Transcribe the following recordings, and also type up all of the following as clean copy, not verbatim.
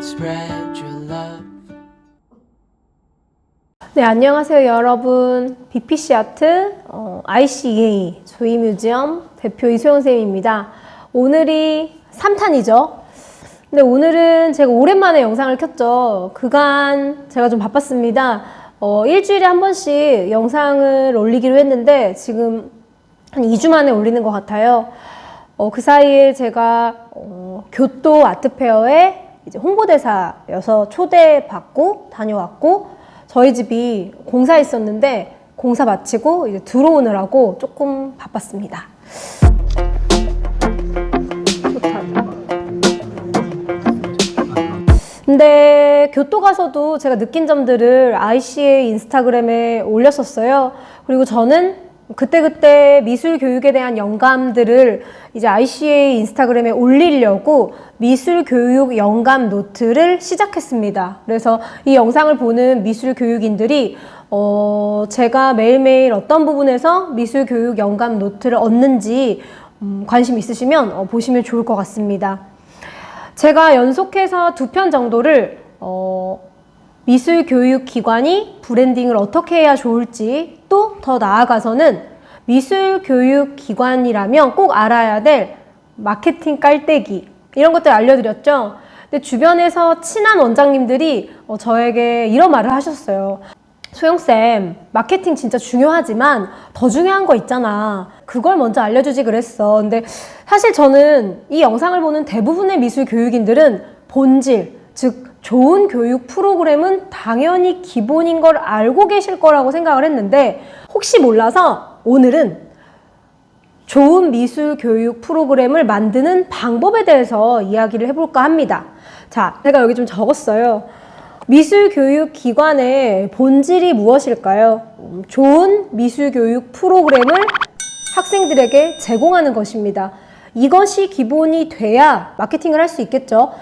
spread your love. 네, 안녕하세요 여러분. BPC 아트 ICEA 조이뮤지엄 대표 이소영 쌤입니다. 오늘이 3탄이죠. 근데 오늘은 제가 오랜만에 영상을 켰죠. 그간 제가 좀 바빴습니다. 일주일에 한 번씩 영상을 올리기로 했는데 지금 한 2주 만에 올리는 것 같아요. 그 사이에 제가 교토 아트페어에 이제 홍보대사여서 초대받고 다녀왔고, 저희 집이 공사했었는데 공사 마치고 이제 들어오느라고 조금 바빴습니다. 근데 교토 가서도 제가 느낀 점들을 ICA 인스타그램에 올렸었어요. 그리고 저는 그때그때 미술 교육에 대한 영감들을 이제 ICA 인스타그램에 올리려고 미술 교육 영감 노트를 시작했습니다. 그래서 이 영상을 보는 미술 교육인들이 제가 매일매일 어떤 부분에서 미술 교육 영감 노트를 얻는지 관심 있으시면 보시면 좋을 것 같습니다. 제가 연속해서 2편 정도를 미술 교육 기관이 브랜딩을 어떻게 해야 좋을지, 또 더 나아가서는 미술 교육 기관이라면 꼭 알아야 될 마케팅 깔때기, 이런 것들 알려드렸죠. 근데 주변에서 친한 원장님들이 저에게 이런 말을 하셨어요. 소영쌤, 마케팅 진짜 중요하지만 더 중요한 거 있잖아. 그걸 먼저 알려주지 그랬어. 근데 사실 저는 이 영상을 보는 대부분의 미술 교육인들은 본질, 즉 좋은 교육 프로그램은 당연히 기본인 걸 알고 계실 거라고 생각을 했는데, 혹시 몰라서 오늘은 좋은 미술 교육 프로그램을 만드는 방법에 대해서 이야기를 해볼까 합니다. 자, 제가 여기 좀 적었어요. 미술 교육 기관의 본질이 무엇일까요? 좋은 미술 교육 프로그램을 학생들에게 제공하는 것입니다. 이것이 기본이 돼야 마케팅을 할 수 있겠죠.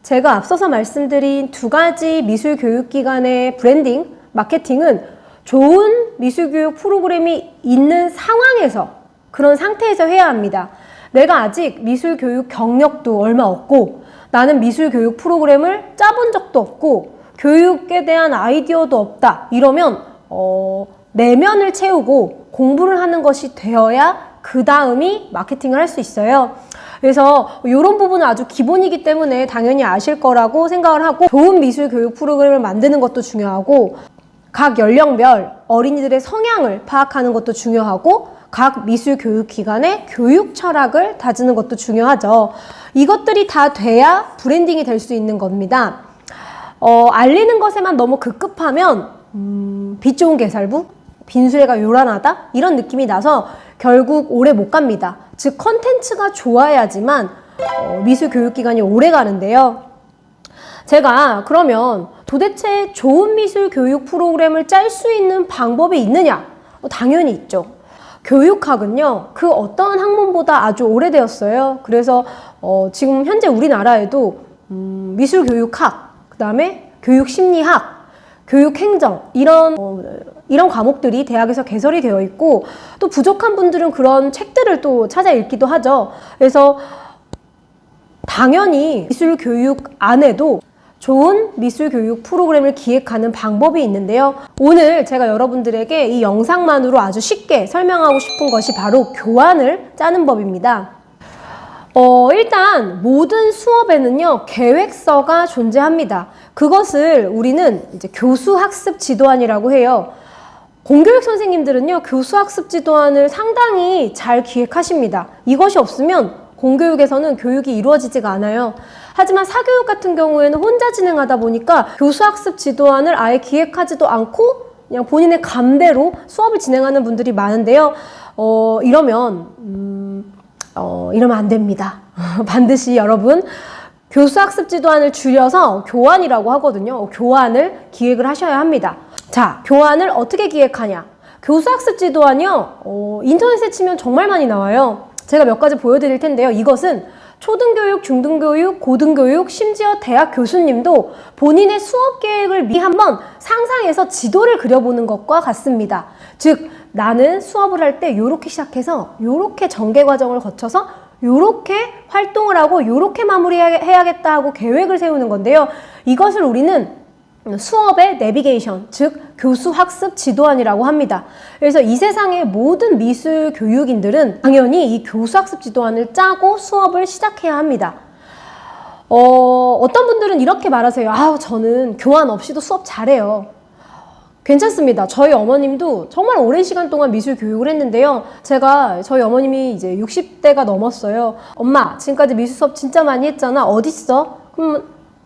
제가 앞서서 말씀드린 2가지 미술 교육 기관의 브랜딩, 마케팅은 좋은 미술 교육 프로그램이 있는 상황에서, 그런 상태에서 해야 합니다. 내가 아직 미술 교육 경력도 얼마 없고, 나는 미술 교육 프로그램을 짜본 적도 없고, 교육에 대한 아이디어도 없다, 이러면 내면을 채우고 공부를 하는 것이 되어야 그 다음이 마케팅을 할 수 있어요. 그래서 이런 부분은 아주 기본이기 때문에 당연히 아실 거라고 생각을 하고, 좋은 미술 교육 프로그램을 만드는 것도 중요하고, 각 연령별 어린이들의 성향을 파악하는 것도 중요하고, 각 미술 교육 기관의 교육 철학을 다지는 것도 중요하죠. 이것들이 다 돼야 브랜딩이 될 수 있는 겁니다. 알리는 것에만 너무 급급하면 빛 좋은 개살부? 빈수레가 요란하다? 이런 느낌이 나서 결국 오래 못 갑니다. 즉 컨텐츠가 좋아야지만 미술 교육기관이 오래 가는데요. 제가 그러면 도대체 좋은 미술 교육 프로그램을 짤 수 있는 방법이 있느냐? 당연히 있죠. 교육학은요, 그 어떠한 학문보다 아주 오래되었어요. 그래서 지금 현재 우리나라에도 미술교육학, 그 다음에 교육심리학, 교육행정, 이런 과목들이 대학에서 개설이 되어 있고, 또 부족한 분들은 그런 책들을 또 찾아 읽기도 하죠. 그래서 당연히 미술교육 안에도 좋은 미술교육 프로그램을 기획하는 방법이 있는데요. 오늘 제가 여러분들에게 이 영상만으로 아주 쉽게 설명하고 싶은 것이 바로 교환을 짜는 법입니다. 일단 모든 수업에는요, 계획서가 존재합니다. 그것을 우리는 이제 교수학습 지도안이라고 해요. 공교육 선생님들은요, 교수학습 지도안을 상당히 잘 기획하십니다. 이것이 없으면 공교육에서는 교육이 이루어지지가 않아요. 하지만 사교육 같은 경우에는 혼자 진행하다 보니까 교수학습 지도안을 아예 기획하지도 않고 그냥 본인의 감대로 수업을 진행하는 분들이 많은데요. 이러면 안 됩니다. 반드시 여러분, 교수학습 지도안을 줄여서 교환이라고 하거든요. 교환을 기획을 하셔야 합니다. 자, 교환을 어떻게 기획하냐? 교수학습 지도안이요, 인터넷에 치면 정말 많이 나와요. 제가 몇 가지 보여드릴 텐데요. 이것은 초등교육, 중등교육, 고등교육, 심지어 대학 교수님도 본인의 수업 계획을 미리 한번 상상해서 지도를 그려보는 것과 같습니다. 즉, 나는 수업을 할 때 이렇게 시작해서 이렇게 전개 과정을 거쳐서 요렇게 활동을 하고 요렇게 마무리해야겠다 하고 계획을 세우는 건데요. 이것을 우리는 수업의 내비게이션, 즉 교수 학습 지도안이라고 합니다. 그래서 이 세상의 모든 미술 교육인들은 당연히 이 교수 학습 지도안을 짜고 수업을 시작해야 합니다. 어떤 분들은 이렇게 말하세요. 아, 저는 교환 없이도 수업 잘해요. 괜찮습니다. 저희 어머님도 정말 오랜 시간 동안 미술 교육을 했는데요. 저희 어머님이 이제 60대가 넘었어요. 엄마, 지금까지 미술 수업 진짜 많이 했잖아. 어딨어? 그럼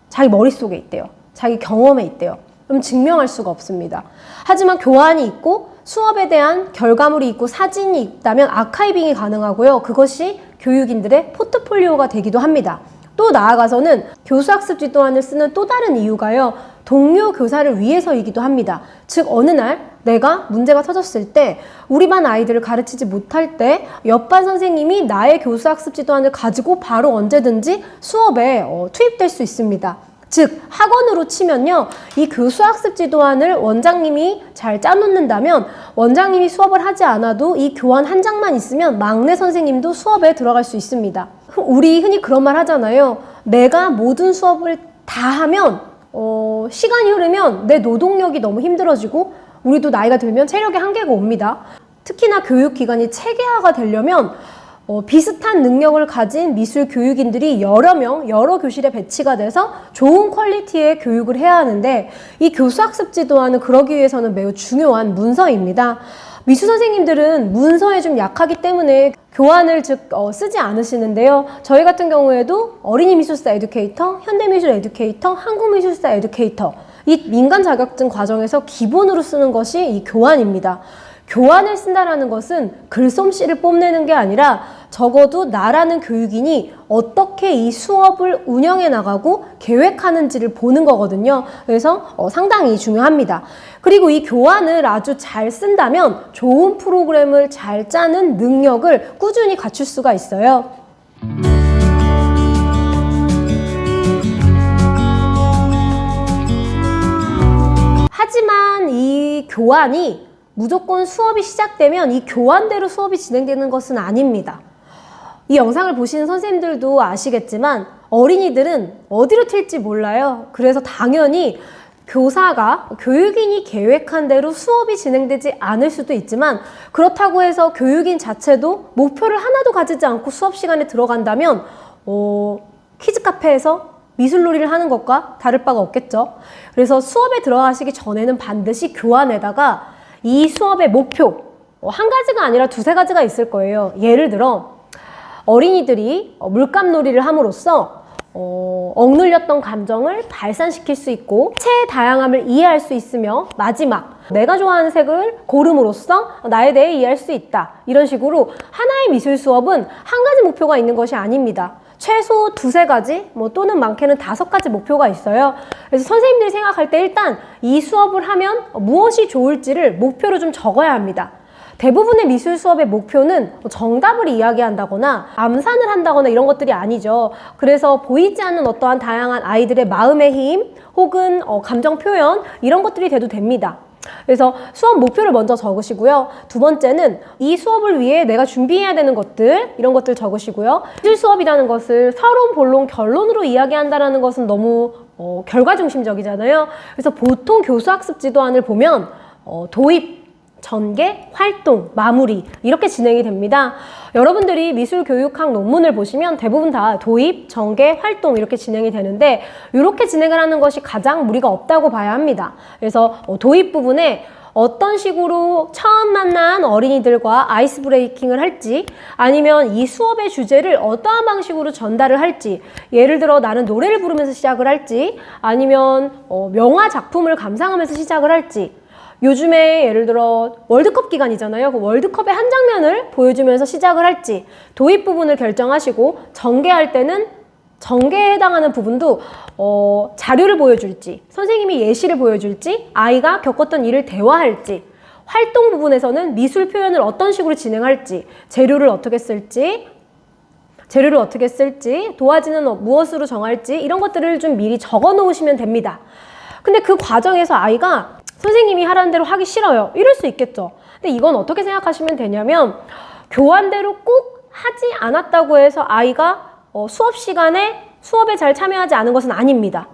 자기 머릿속에 있대요. 자기 경험에 있대요. 그럼 증명할 수가 없습니다. 하지만 교환이 있고 수업에 대한 결과물이 있고 사진이 있다면 아카이빙이 가능하고요. 그것이 교육인들의 포트폴리오가 되기도 합니다. 또 나아가서는 교수학습 지도안을 쓰는 또 다른 이유가요. 동료 교사를 위해서이기도 합니다. 즉 어느 날 내가 문제가 터졌을 때 우리 반 아이들을 가르치지 못할 때 옆반 선생님이 나의 교수학습 지도안을 가지고 바로 언제든지 수업에 투입될 수 있습니다. 즉 학원으로 치면요. 이 교수학습 지도안을 원장님이 잘 짜놓는다면 원장님이 수업을 하지 않아도 이 교환 한 장만 있으면 막내 선생님도 수업에 들어갈 수 있습니다. 우리 흔히 그런 말 하잖아요. 내가 모든 수업을 다 하면 시간이 흐르면 내 노동력이 너무 힘들어지고 우리도 나이가 들면 체력의 한계가 옵니다. 특히나 교육기관이 체계화가 되려면 비슷한 능력을 가진 미술 교육인들이 여러 명, 여러 교실에 배치가 돼서 좋은 퀄리티의 교육을 해야 하는데 이 교수학습 지도안은 그러기 위해서는 매우 중요한 문서입니다. 미술 선생님들은 문서에 좀 약하기 때문에 교환을 쓰지 않으시는데요. 저희 같은 경우에도 어린이 미술사 에듀케이터, 현대미술 에듀케이터, 한국미술사 에듀케이터 이 민간 자격증 과정에서 기본으로 쓰는 것이 이 교환입니다. 교환을 쓴다라는 것은 글솜씨를 뽐내는 게 아니라 적어도 나라는 교육인이 어떻게 이 수업을 운영해 나가고 계획하는지를 보는 거거든요. 그래서 상당히 중요합니다. 그리고 이 교환을 아주 잘 쓴다면 좋은 프로그램을 잘 짜는 능력을 꾸준히 갖출 수가 있어요. 하지만 이 교환이 무조건 수업이 시작되면 이 교환대로 수업이 진행되는 것은 아닙니다. 이 영상을 보시는 선생님들도 아시겠지만 어린이들은 어디로 튈지 몰라요. 그래서 당연히 교육인이 계획한 대로 수업이 진행되지 않을 수도 있지만 그렇다고 해서 교육인 자체도 목표를 하나도 가지지 않고 수업 시간에 들어간다면 키즈 카페에서 미술놀이를 하는 것과 다를 바가 없겠죠. 그래서 수업에 들어가시기 전에는 반드시 교환에다가 이 수업의 목표 한 가지가 아니라 두세 가지가 있을 거예요. 예를 들어 어린이들이 물감놀이를 함으로써 억눌렸던 감정을 발산시킬 수 있고 색의 다양함을 이해할 수 있으며 마지막 내가 좋아하는 색을 고름으로써 나에 대해 이해할 수 있다. 이런 식으로 하나의 미술 수업은 한 가지 목표가 있는 것이 아닙니다. 최소 두세 가지 또는 많게는 5가지 목표가 있어요. 그래서 선생님들이 생각할 때 일단 이 수업을 하면 무엇이 좋을지를 목표로 좀 적어야 합니다. 대부분의 미술 수업의 목표는 정답을 이야기한다거나 암산을 한다거나 이런 것들이 아니죠. 그래서 보이지 않는 어떠한 다양한 아이들의 마음의 힘 혹은 감정 표현 이런 것들이 돼도 됩니다. 그래서 수업 목표를 먼저 적으시고요. 두 번째는 이 수업을 위해 내가 준비해야 되는 것들 이런 것들 적으시고요. 미술 수업이라는 것을 서론, 본론, 결론으로 이야기한다는 것은 너무 결과 중심적이잖아요. 그래서 보통 교수학습 지도안을 보면 도입, 전개, 활동, 마무리 이렇게 진행이 됩니다. 여러분들이 미술교육학 논문을 보시면 대부분 다 도입, 전개, 활동 이렇게 진행이 되는데 이렇게 진행을 하는 것이 가장 무리가 없다고 봐야 합니다. 그래서 도입 부분에 어떤 식으로 처음 만난 어린이들과 아이스 브레이킹을 할지 아니면 이 수업의 주제를 어떠한 방식으로 전달을 할지 예를 들어 나는 노래를 부르면서 시작을 할지 아니면 명화 작품을 감상하면서 시작을 할지 요즘에 예를 들어 월드컵 기간이잖아요. 그 월드컵의 한 장면을 보여주면서 시작을 할지 도입 부분을 결정하시고 전개할 때는 전개에 해당하는 부분도 자료를 보여줄지 선생님이 예시를 보여줄지 아이가 겪었던 일을 대화할지 활동 부분에서는 미술 표현을 어떤 식으로 진행할지 재료를 어떻게 쓸지 도화지는 무엇으로 정할지 이런 것들을 좀 미리 적어 놓으시면 됩니다. 근데 그 과정에서 아이가 선생님이 하라는 대로 하기 싫어요. 이럴 수 있겠죠. 근데 이건 어떻게 생각하시면 되냐면 교환대로 꼭 하지 않았다고 해서 아이가 수업 시간에 수업에 잘 참여하지 않은 것은 아닙니다.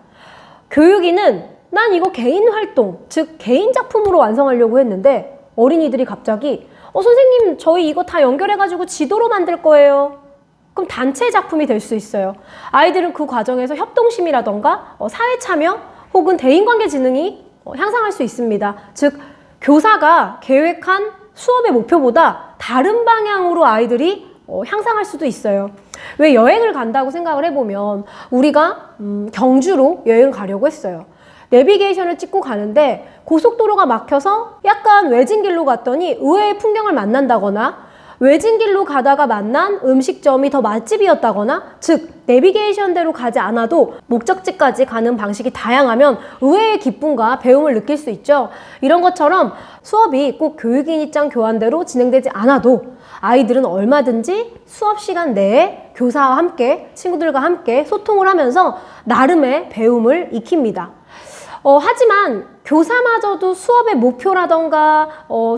교육위는 난 이거 개인 활동, 즉 개인 작품으로 완성하려고 했는데 어린이들이 갑자기 선생님 저희 이거 다 연결해가지고 지도로 만들 거예요. 그럼 단체 작품이 될 수 있어요. 아이들은 그 과정에서 협동심이라던가 사회 참여 혹은 대인관계 지능이 향상할 수 있습니다. 즉 교사가 계획한 수업의 목표보다 다른 방향으로 아이들이 향상할 수도 있어요. 왜 여행을 간다고 생각을 해보면 우리가 경주로 여행 가려고 했어요. 내비게이션을 찍고 가는데 고속도로가 막혀서 약간 외진 길로 갔더니 의외의 풍경을 만난다거나 외진 길로 가다가 만난 음식점이 더 맛집이었다거나 즉 내비게이션대로 가지 않아도 목적지까지 가는 방식이 다양하면 의외의 기쁨과 배움을 느낄 수 있죠. 이런 것처럼 수업이 꼭 교육인 입장 교환대로 진행되지 않아도 아이들은 얼마든지 수업 시간 내에 교사와 함께 친구들과 함께 소통을 하면서 나름의 배움을 익힙니다. 하지만 교사마저도 수업의 목표라던가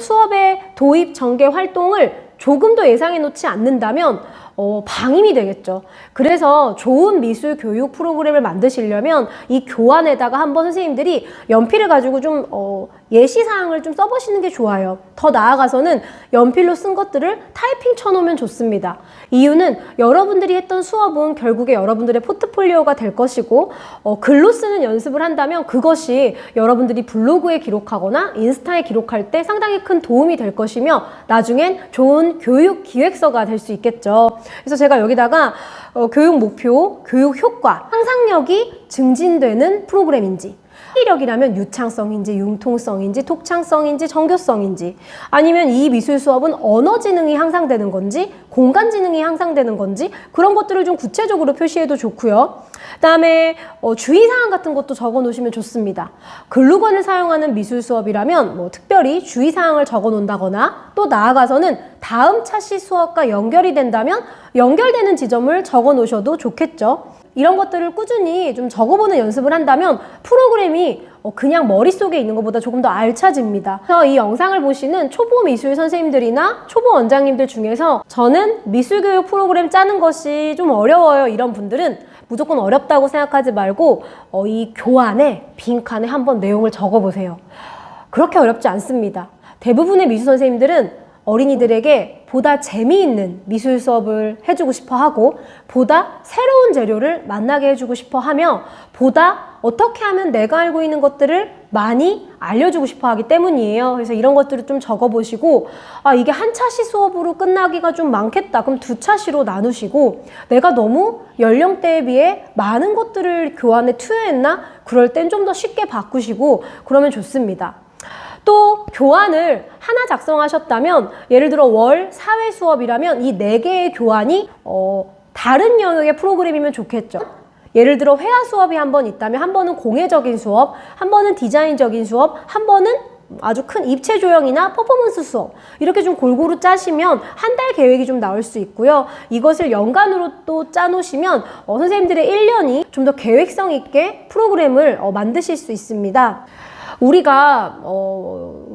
수업의 도입 전개 활동을 조금 더 예상해 놓지 않는다면 방임이 되겠죠. 그래서 좋은 미술 교육 프로그램을 만드시려면 이 교환에다가 한번 선생님들이 연필을 가지고 좀 예시사항을 좀 써보시는 게 좋아요. 더 나아가서는 연필로 쓴 것들을 타이핑 쳐놓으면 좋습니다. 이유는 여러분들이 했던 수업은 결국에 여러분들의 포트폴리오가 될 것이고 글로 쓰는 연습을 한다면 그것이 여러분들이 블로그에 기록하거나 인스타에 기록할 때 상당히 큰 도움이 될 것이며 나중엔 좋은 교육 기획서가 될 수 있겠죠. 그래서 제가 여기다가 교육 목표, 교육 효과, 상상력이 증진되는 프로그램인지 창의력이라면 유창성인지 융통성인지 독창성인지 정교성인지 아니면 이 미술 수업은 언어 지능이 향상되는 건지 공간 지능이 향상되는 건지 그런 것들을 좀 구체적으로 표시해도 좋고요. 그다음에 주의사항 같은 것도 적어 놓으시면 좋습니다. 글루건을 사용하는 미술 수업이라면 특별히 주의사항을 적어 놓는다거나 또 나아가서는 다음 차시 수업과 연결이 된다면 연결되는 지점을 적어 놓으셔도 좋겠죠. 이런 것들을 꾸준히 좀 적어보는 연습을 한다면 프로그램이 그냥 머릿속에 있는 것보다 조금 더 알차집니다. 그래서 이 영상을 보시는 초보 미술 선생님들이나 초보 원장님들 중에서 저는 미술교육 프로그램 짜는 것이 좀 어려워요 이런 분들은 무조건 어렵다고 생각하지 말고 이 교환에 빈칸에 한번 내용을 적어보세요. 그렇게 어렵지 않습니다. 대부분의 미술 선생님들은 어린이들에게 보다 재미있는 미술 수업을 해주고 싶어 하고 보다 새로운 재료를 만나게 해주고 싶어 하며 보다 어떻게 하면 내가 알고 있는 것들을 많이 알려주고 싶어 하기 때문이에요. 그래서 이런 것들을 좀 적어보시고 이게 한 차시 수업으로 끝나기가 좀 많겠다. 그럼 두 차시로 나누시고 내가 너무 연령대에 비해 많은 것들을 교환에 투여했나? 그럴 땐 좀 더 쉽게 바꾸시고 그러면 좋습니다. 또 교환을 하나 작성하셨다면 예를 들어 월 사회 수업이라면 이 4개의 교환이 다른 영역의 프로그램이면 좋겠죠. 예를 들어 회화 수업이 한 번 있다면 한 번은 공예적인 수업, 한 번은 디자인적인 수업, 한 번은 아주 큰 입체 조형이나 퍼포먼스 수업 이렇게 좀 골고루 짜시면 한 달 계획이 좀 나올 수 있고요. 이것을 연간으로 또 짜놓으시면 선생님들의 1년이 좀 더 계획성 있게 프로그램을 만드실 수 있습니다. 우리가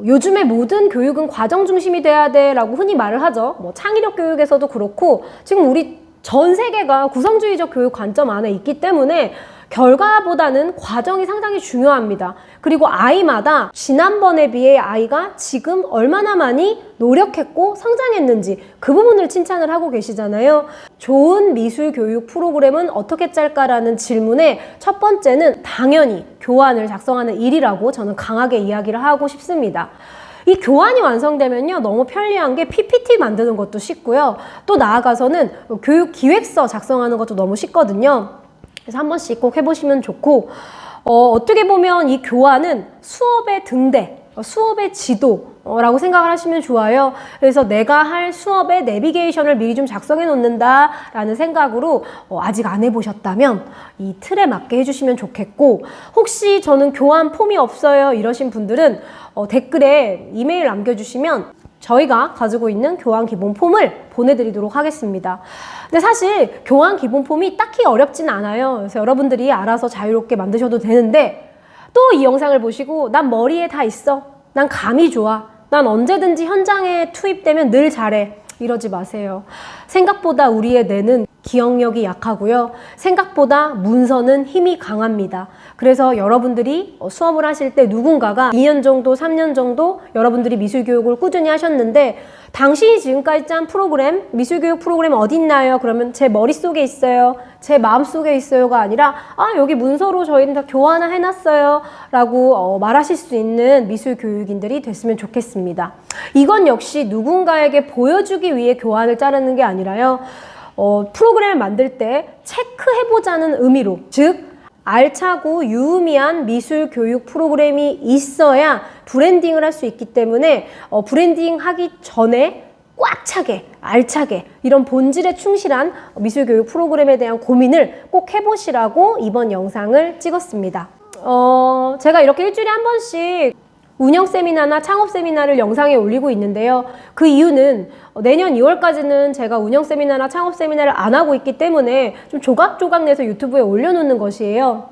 요즘에 모든 교육은 과정 중심이 돼야 돼 라고 흔히 말을 하죠. 창의력 교육에서도 그렇고 지금 우리 전 세계가 구성주의적 교육 관점 안에 있기 때문에 결과보다는 과정이 상당히 중요합니다. 그리고 아이마다 지난번에 비해 아이가 지금 얼마나 많이 노력했고 성장했는지 그 부분을 칭찬을 하고 계시잖아요. 좋은 미술 교육 프로그램은 어떻게 짤까라는 질문에 첫 번째는 당연히 교환을 작성하는 일이라고 저는 강하게 이야기를 하고 싶습니다. 이 교환이 완성되면요 너무 편리한 게 PPT 만드는 것도 쉽고요. 또 나아가서는 교육 기획서 작성하는 것도 너무 쉽거든요. 그래서 한 번씩 꼭 해보시면 좋고 어떻게 보면 이 교환은 수업의 등대, 수업의 지도라고 생각을 하시면 좋아요. 그래서 내가 할 수업의 내비게이션을 미리 좀 작성해 놓는다 라는 생각으로 아직 안 해보셨다면 이 틀에 맞게 해주시면 좋겠고 혹시 저는 교환 폼이 없어요 이러신 분들은 댓글에 이메일 남겨주시면 저희가 가지고 있는 교환 기본 폼을 보내드리도록 하겠습니다. 근데 사실 교환 기본 폼이 딱히 어렵진 않아요. 그래서 여러분들이 알아서 자유롭게 만드셔도 되는데 또 이 영상을 보시고 난 머리에 다 있어. 난 감이 좋아. 난 언제든지 현장에 투입되면 늘 잘해. 이러지 마세요. 생각보다 우리의 뇌는 기억력이 약하고요. 생각보다 문서는 힘이 강합니다. 그래서 여러분들이 수업을 하실 때 누군가가 2년 정도, 3년 정도 여러분들이 미술교육을 꾸준히 하셨는데 당신이 지금까지 짠 프로그램, 미술교육 프로그램 어디 있나요? 그러면 제 머릿속에 있어요. 제 마음속에 있어요가 아니라 여기 문서로 저희는 다 교환을 해놨어요 라고 말하실 수 있는 미술교육인들이 됐으면 좋겠습니다. 이건 역시 누군가에게 보여주기 위해 교환을 자르는 게 아니라요. 프로그램을 만들 때 체크해보자는 의미로, 즉 알차고 유의미한 미술 교육 프로그램이 있어야 브랜딩을 할 수 있기 때문에 브랜딩 하기 전에 꽉 차게, 알차게 이런 본질에 충실한 미술 교육 프로그램에 대한 고민을 꼭 해보시라고 이번 영상을 찍었습니다. 제가 이렇게 일주일에 한 번씩 운영 세미나나 창업 세미나를 영상에 올리고 있는데요. 그 이유는 내년 2월까지는 제가 운영 세미나나 창업 세미나를 안 하고 있기 때문에 좀 조각조각 내서 유튜브에 올려놓는 것이에요.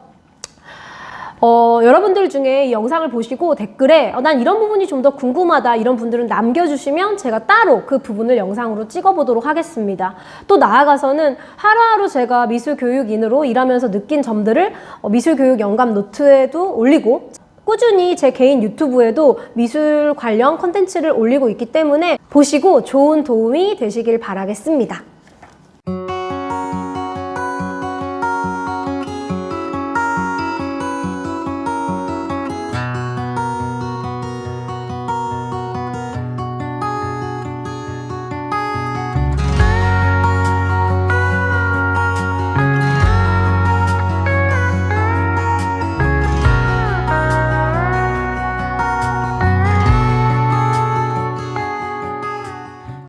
여러분들 중에 이 영상을 보시고 댓글에 난 이런 부분이 좀 더 궁금하다 이런 분들은 남겨주시면 제가 따로 그 부분을 영상으로 찍어보도록 하겠습니다. 또 나아가서는 하루하루 제가 미술교육인으로 일하면서 느낀 점들을 미술교육 영감 노트에도 올리고 꾸준히 제 개인 유튜브에도 미술 관련 컨텐츠를 올리고 있기 때문에 보시고 좋은 도움이 되시길 바라겠습니다.